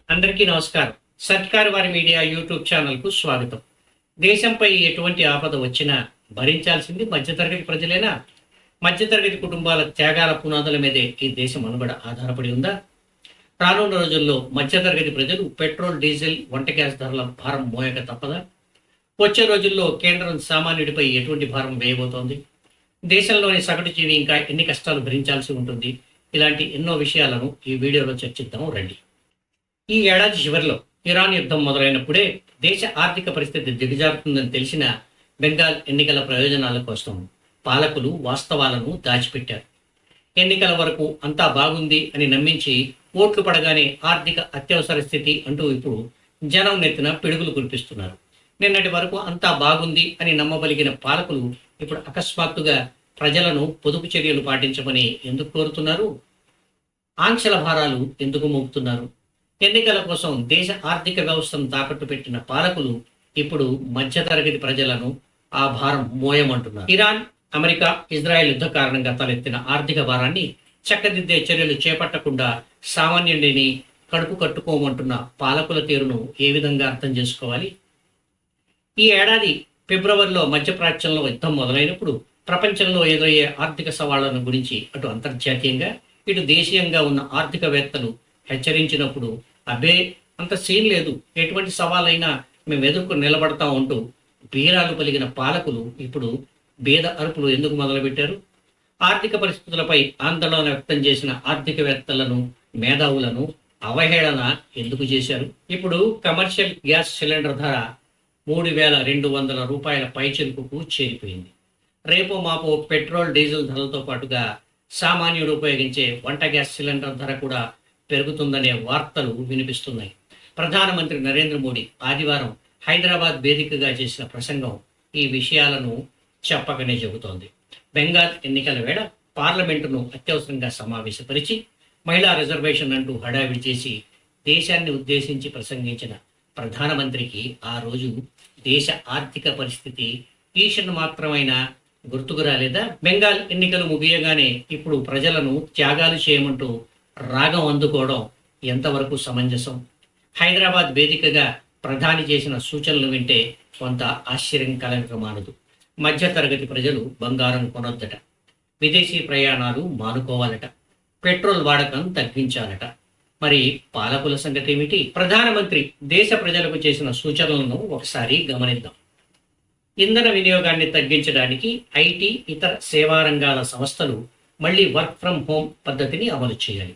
అందరికీ నమస్కారం. సర్కారు వారి మీడియా యూట్యూబ్ ఛానల్కు స్వాగతం. దేశంపై ఎటువంటి ఆపద వచ్చినా భరించాల్సింది మధ్యతరగతి ప్రజలేనా? మధ్యతరగతి కుటుంబాల త్యాగాల పునాదుల మీదే ఈ దేశం మనుగడ ఆధారపడి ఉందా? రానున్న రోజుల్లో మధ్యతరగతి ప్రజలు పెట్రోల్, డీజిల్, వంట గ్యాస్ ధరల భారం మోయక తప్పదా? వచ్చే రోజుల్లో కేంద్రం సామాన్యుడిపై ఎటువంటి భారం వేయబోతోంది? దేశంలోని సగటు జీవి ఇంకా ఎన్ని కష్టాలు భరించాల్సి ఉంటుంది? ఇలాంటి ఎన్నో విషయాలను ఈ వీడియోలో చర్చిద్దాం రండి. ఈ ఏడాది చివరిలో ఇరాన్ యుద్ధం మొదలైనప్పుడే దేశ ఆర్థిక పరిస్థితి దిగజారుతుందని తెలిసిన బెంగాల్ ఎన్నికల ప్రయోజనాల కోసం పాలకులు వాస్తవాలను దాచిపెట్టారు. ఎన్నికల వరకు అంతా బాగుంది అని నమ్మించి ఓట్లు పడగానే ఆర్థిక అత్యవసర స్థితి అంటూ ఇప్పుడు జనం నెత్తిన పిడుగులు కురిపిస్తున్నారు. నిన్నటి వరకు అంతా బాగుంది అని నమ్మబలిగిన పాలకులు ఇప్పుడు అకస్మాత్తుగా ప్రజలను పొదుపు చర్యలు పాటించమని ఎందుకు కోరుతున్నారు? ఆంక్షల భారాలు ఎందుకు మోపుతున్నారు? ఎన్నికల కోసం దేశ ఆర్థిక వ్యవస్థను తాకట్టు పెట్టిన పాలకులు ఇప్పుడు మధ్యతరగతి ప్రజలను ఆ భారం మోయమంటున్నారు. ఇరాన్, అమెరికా, ఇజ్రాయెల్ యుద్ధ కారణంగా తలెత్తిన ఆర్థిక భారాన్ని చక్కదిద్దే చర్యలు చేపట్టకుండా సామాన్యుడిని కడుపు కట్టుకోమంటున్న పాలకుల తీరును ఏ విధంగా అర్థం చేసుకోవాలి? ఈ ఏడాది ఫిబ్రవరిలో మధ్యప్రాచ్యంలో యుద్ధం మొదలైనప్పుడు ప్రపంచంలో ఎదురయ్యే ఆర్థిక సవాళ్లను గురించి అటు అంతర్జాతీయంగా ఇటు దేశీయంగా ఉన్న ఆర్థికవేత్తలు హెచ్చరించినప్పుడు అబ్బే అంత సీన్ లేదు, ఎటువంటి సవాలైనా మేము ఎదుర్కొని నిలబడతాం అంటూ బీరాలు పలిగిన పాలకులు ఇప్పుడు భేద అరుపులు ఎందుకు మొదలుపెట్టారు? ఆర్థిక పరిస్థితులపై ఆందోళన వ్యక్తం చేసిన ఆర్థికవేత్తలను, మేధావులను అవహేళన ఎందుకు చేశారు? ఇప్పుడు కమర్షియల్ గ్యాస్ సిలిండర్ ధర 3,200 రూపాయల పైచిలుకుకు చేరిపోయింది. రేపో మాపో పెట్రోల్, డీజిల్ ధరలతో పాటుగా సామాన్యుడు ఉపయోగించే వంట గ్యాస్ సిలిండర్ ధర కూడా పెరుగుతుందనే వార్తలు వినిపిస్తున్నాయి. ప్రధానమంత్రి నరేంద్ర మోడీ ఆదివారం హైదరాబాద్ వేదికగా చేసిన ప్రసంగం ఈ విషయాలను చెప్పకనే చెబుతోంది. బెంగాల్ ఎన్నికల వేళ పార్లమెంటును అత్యవసరంగా సమావేశపరిచి మహిళా రిజర్వేషన్ అంటూ హడావిడి చేసి దేశాన్ని ఉద్దేశించి ప్రసంగించిన ప్రధానమంత్రికి ఆ రోజు దేశ ఆర్థిక పరిస్థితి ఈషన్ మాత్రమైనా గుర్తుకు రాలేదా? బెంగాల్ ఎన్నికలు ముగియగానే ఇప్పుడు ప్రజలను త్యాగాలు చేయమంటూ రాగం అందుకోవడం ఎంతవరకు సమంజసం? హైదరాబాద్ వేదికగా ప్రధాని చేసిన సూచనలు వింటే కొంత ఆశ్చర్యం కలగక మానదు. మధ్యతరగతి ప్రజలు బంగారం కొనొద్దట, విదేశీ ప్రయాణాలు మానుకోవాలట, పెట్రోల్ వాడకం తగ్గించాలట. మరి పాలకుల సంగతి ఏమిటి? ప్రధానమంత్రి దేశ ప్రజలకు చేసిన సూచనలను ఒకసారి గమనిద్దాం. ఇంధన వినియోగాన్ని తగ్గించడానికి ఐటీ, ఇతర సేవా రంగాల సంస్థలు మళ్ళీ వర్క్ ఫ్రం హోమ్ పద్ధతిని అమలు చేయాలి.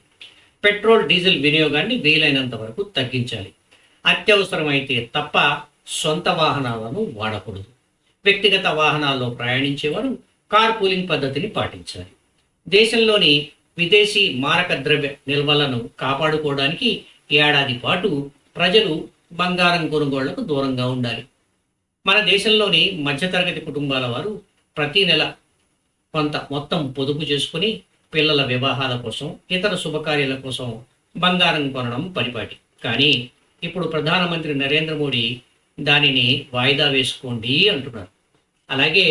పెట్రోల్, డీజిల్ వినియోగాన్ని వీలైనంత వరకు తగ్గించాలి. అత్యవసరమైతే తప్ప సొంత వాహనాలను వాడకూడదు. వ్యక్తిగత వాహనాల్లో ప్రయాణించేవారు కార్ పూలింగ్ పద్ధతిని పాటించాలి. దేశంలోని విదేశీ మారక ద్రవ్య నిల్వలను కాపాడుకోవడానికి ఏడాది పాటు ప్రజలు బంగారం కొనుగోళ్లకు దూరంగా ఉండాలి. మన దేశంలోని మధ్యతరగతి కుటుంబాల వారు ప్రతి నెల కొంత మొత్తం పొదుపు చేసుకుని పిల్లల వివాహాల కోసం, ఇతర శుభకార్యాల కోసం బంగారం కొనడం పరిపాటి. కానీ ఇప్పుడు ప్రధానమంత్రి నరేంద్ర మోడీ దానిని వాయిదా వేసుకోండి అంటున్నారు. అలాగే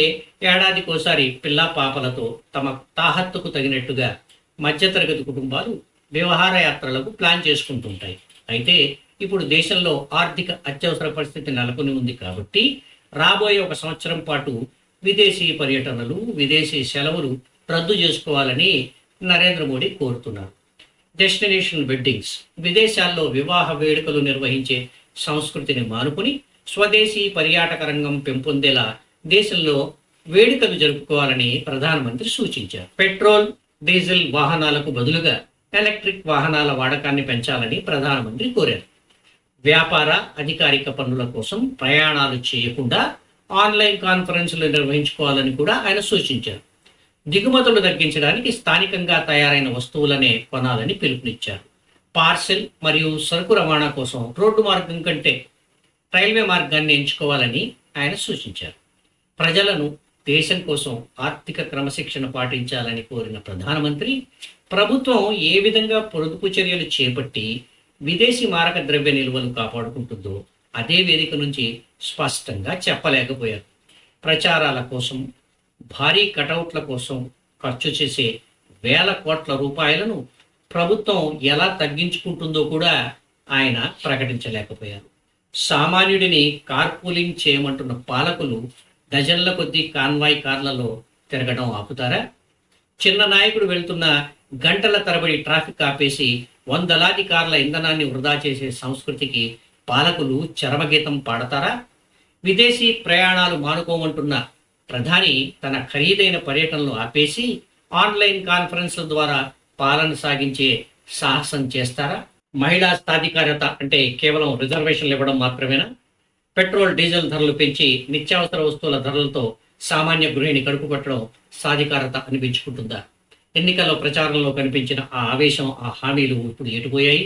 ఏడాదికోసారి పిల్లా పాపలతో తమ తాహత్తుకు తగినట్టుగా మధ్యతరగతి కుటుంబాలు వ్యవహార యాత్రలకు ప్లాన్ చేసుకుంటుంటాయి. అయితే ఇప్పుడు దేశంలో ఆర్థిక అత్యవసర పరిస్థితి నెలకొని ఉంది కాబట్టి రాబోయే 1 సంవత్సరం పాటు విదేశీ పర్యటనలు, విదేశీ సెలవులు రద్దు చేసుకోవాలని నరేంద్ర మోడీ కోరుతున్నారు. డెస్టినేషన్ వెడ్డింగ్స్, విదేశాల్లో వివాహ వేడుకలు నిర్వహించే సంస్కృతిని మానుకుని స్వదేశీ పర్యాటక రంగం పెంపొందేలా దేశంలో వేడుకలు జరుపుకోవాలని ప్రధానమంత్రి సూచించారు. పెట్రోల్, డీజిల్ వాహనాలకు బదులుగా ఎలక్ట్రిక్ వాహనాల వాడకాన్ని పెంచాలని ప్రధానమంత్రి కోరారు. వ్యాపార, అధికారిక పనుల కోసం ప్రయాణాలు చేయకుండా ఆన్లైన్ కాన్ఫరెన్సులు నిర్వహించుకోవాలని కూడా ఆయన సూచించారు. దిగుమతులు తగ్గించడానికి స్థానికంగా తయారైన వస్తువులనే కొనాలని పిలుపునిచ్చారు. పార్సెల్ మరియు సరుకు రవాణా కోసం రోడ్డు మార్గం కంటే రైల్వే మార్గాన్ని ఎంచుకోవాలని ఆయన సూచించారు. ప్రజలను దేశం కోసం ఆర్థిక క్రమశిక్షణ పాటించాలని కోరిన ప్రధానమంత్రి ప్రభుత్వం ఏ విధంగా పొదుపు చర్యలు చేపట్టి విదేశీ మారక ద్రవ్య నిల్వలు కాపాడుకుంటుందో అదే వేదిక నుంచి స్పష్టంగా చెప్పలేకపోయారు. ప్రచారాల కోసం, భారీ కటౌట్ల కోసం ఖర్చు చేసే వేల కోట్ల రూపాయలను ప్రభుత్వం ఎలా తగ్గించుకుంటుందో కూడా ఆయన ప్రకటించలేకపోయారు. సామాన్యుడిని కార్పూలింగ్ చేయమంటున్న పాలకులు డజన్ల కొద్దీ కాన్వాయ్ కార్లలో తిరగడం ఆపుతారా? చిన్న నాయకుడు వెళ్తున్న గంటల తరబడి ట్రాఫిక్ ఆపేసి వందలాది కార్ల ఇంధనాన్ని వృధా చేసే సంస్కృతికి పాలకులు చరమగీతం పాడతారా? విదేశీ ప్రయాణాలు మానుకోమంటున్న ప్రధాని తన ఖరీదైన పర్యటనలు ఆపేసి ఆన్లైన్ కాన్ఫరెన్స్ల ద్వారా పాలన సాగించే సాహసం చేస్తారా? మహిళా సాధికారత అంటే కేవలం రిజర్వేషన్లు ఇవ్వడం మాత్రమేనా? పెట్రోల్ డీజిల్ ధరలు పెంచి నిత్యావసర వస్తువుల ధరలతో సామాన్య గృహిణి కడుపు పట్టడం సాధికారత అనిపించుకుంటుందా? ఎన్నికల్లో ప్రచారంలో కనిపించిన ఆ ఆవేశం, ఆ హామీలు ఇప్పుడు ఎటుపోయాయి?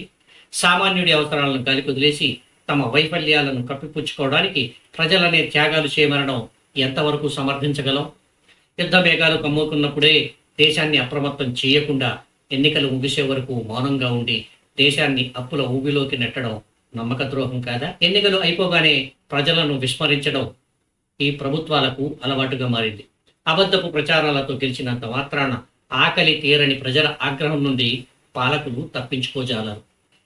సామాన్యుడి అవసరాలను గాలికొదిలేసి తమ వైఫల్యాలను కప్పిపుచ్చుకోవడానికి ప్రజలనే త్యాగాలు చేయమనడం ఎంతవరకు సమర్థించగలం? యుద్ధ మేఘాలు కమ్ముకున్నప్పుడే దేశాన్ని అప్రమత్తం చేయకుండా ఎన్నికలు ముగిసే వరకు మౌనంగా ఉండి దేశాన్ని అప్పుల ఊబిలోకి నెట్టడం నమ్మక ద్రోహం కాదా? ఎన్నికలు అయిపోగానే ప్రజలను విస్మరించడం ఈ ప్రభుత్వాలకు అలవాటుగా మారింది. అబద్ధపు ప్రచారాలతో గెలిచినంత మాత్రాన ఆకలి తీరని ప్రజల ఆగ్రహం నుండి పాలకులు తప్పించుకోజాలరు.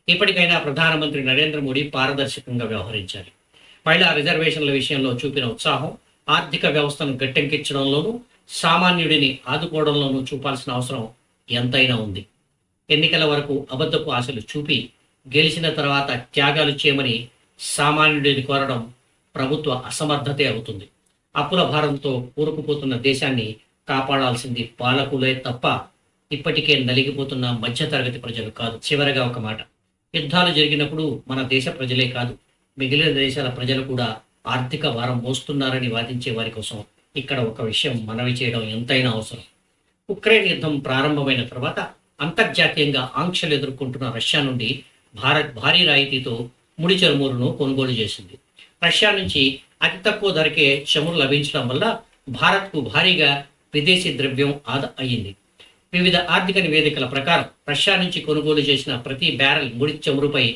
ఇప్పటికైనా ప్రధానమంత్రి నరేంద్ర మోడీ పారదర్శకంగా వ్యవహరించాలి. మహిళా రిజర్వేషన్ల విషయంలో చూపిన ఉత్సాహం ఆర్థిక వ్యవస్థను గట్టెక్కించడంలోనూ సామాన్యుడిని ఆదుకోవడంలోనూ చూపాల్సిన అవసరం ఎంతైనా ఉంది. ఎన్నికల వరకు అబద్ధపు ఆశలు చూపి గెలిచిన తర్వాత త్యాగాలు చేయమని సామాన్యుడిని కోరడం ప్రభుత్వ అసమర్థతే అవుతుంది. అప్పుల భారంతో కూరుకుపోతున్న దేశాన్ని కాపాడాల్సింది పాలకులే తప్ప ఇప్పటికే నలిగిపోతున్న మధ్యతరగతి ప్రజలు కాదు. చివరగా ఒక మాట, యుద్ధాలు జరిగినప్పుడు మన దేశ ప్రజలే కాదు మిగిలిన దేశాల ప్రజలు కూడా ఆర్థిక భారం మోస్తున్నారని వాదించే వారి కోసం ఇక్కడ ఒక విషయం మనవి చేయడం ఎంతైనా అవసరం. ఉక్రెయిన్ యుద్ధం ప్రారంభమైన తర్వాత అంతర్జాతీయంగా ఆంక్షలు ఎదుర్కొంటున్న రష్యా నుండి భారత్ భారీ రాయితీతో ముడి చమురును కొనుగోలు చేసింది. రష్యా నుంచి అతి తక్కువ ధరకే చమురు లభించడం వల్ల భారత్కు భారీగా విదేశీ ద్రవ్యం ఆదా అయ్యింది. వివిధ ఆర్థిక నివేదికల ప్రకారం రష్యా నుంచి కొనుగోలు చేసిన ప్రతి బ్యారెల్ ముడి చమురుపై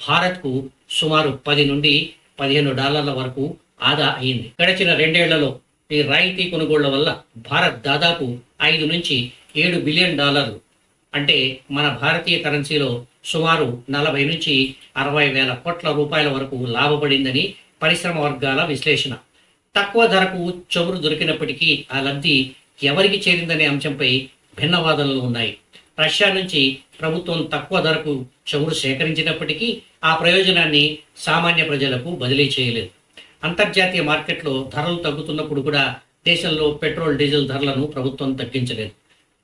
భారత్కు సుమారు 10 నుండి $15 వరకు ఆదా అయ్యింది. గడిచిన 2 ఏళ్లలో ఈ రాయితీ కొనుగోళ్ల వల్ల భారత్ దాదాపు 5 నుంచి $7 బిలియన్ అంటే మన భారతీయ కరెన్సీలో సుమారు 40 నుంచి 60 వేల కోట్ల రూపాయల వరకు లాభపడిందని పరిశ్రమ వర్గాల విశ్లేషణ. తక్కువ ధరకు చమురు దొరికినప్పటికీ ఆ లబ్ధి ఎవరికి చేరిందనే అంశంపై భిన్నవాదనలు ఉన్నాయి. రష్యా నుంచి ప్రభుత్వం తక్కువ ధరకు చమురు సేకరించినప్పటికీ ఆ ప్రయోజనాన్ని సామాన్య ప్రజలకు బదిలీ చేయలేదు. అంతర్జాతీయ మార్కెట్లో ధరలు తగ్గుతున్నప్పుడు కూడా దేశంలో పెట్రోల్ డీజిల్ ధరలను ప్రభుత్వం తగ్గించలేదు.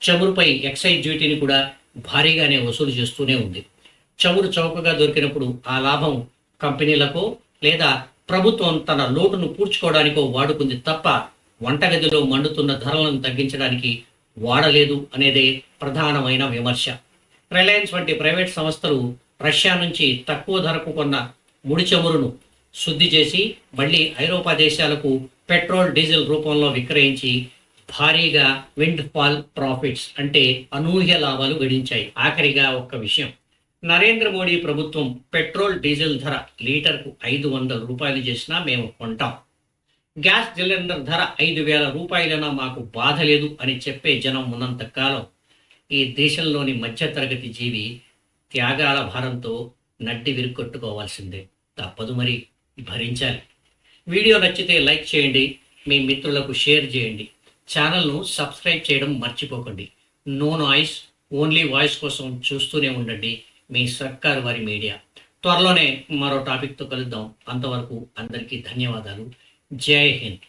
చమురుపై ఎక్సైజ్ డ్యూటీని కూడా భారీగానే వసూలు చేస్తూనే ఉంది. చమురు చౌకగా దొరికినప్పుడు ఆ లాభం కంపెనీలకో లేదా ప్రభుత్వం తన లోటును పూడ్చుకోవడానికో వాడుకుంది తప్ప వంటగదిలో మండుతున్న ధరలను తగ్గించడానికి వాడలేదు అనేదే ప్రధానమైన విమర్శ. రిలయన్స్ వంటి ప్రైవేట్ సంస్థలు రష్యా నుంచి తక్కువ ధరకు కొన్న ముడి చమురును శుద్ధి చేసి మళ్ళీ ఐరోపా దేశాలకు పెట్రోల్ డీజిల్ రూపంలో విక్రయించి భారీగా విండ్ ఫాల్ ప్రాఫిట్స్ అంటే అనూహ్య లాభాలు గడించాయి. ఆఖరిగా ఒక్క విషయం, నరేంద్ర మోడీ ప్రభుత్వం పెట్రోల్ డీజిల్ ధర లీటర్కు $500 చేసినా మేము కొంటాం, గ్యాస్ సిలిండర్ ధర 5,000 రూపాయలైనా మాకు బాధ లేదు అని చెప్పే జనం ఉన్నంత కాలం ఈ దేశంలోని మధ్యతరగతి జీవి త్యాగాల భారంతో నడ్డి విరుక్కొట్టుకోవాల్సిందే. తప్పదు, మరి భరించాలి. వీడియో నచ్చితే లైక్ చేయండి, మీ మిత్రులకు షేర్ చేయండి, ఛానల్ను సబ్స్క్రైబ్ చేయడం మర్చిపోకండి. నో నాయిస్, ఓన్లీ వాయిస్ కోసం చూస్తూనే ఉండండి మీ సర్కారు వారి మీడియా. త్వరలోనే మరో టాపిక్తో కలుద్దాం. అంతవరకు అందరికీ ధన్యవాదాలు. జై హింద్.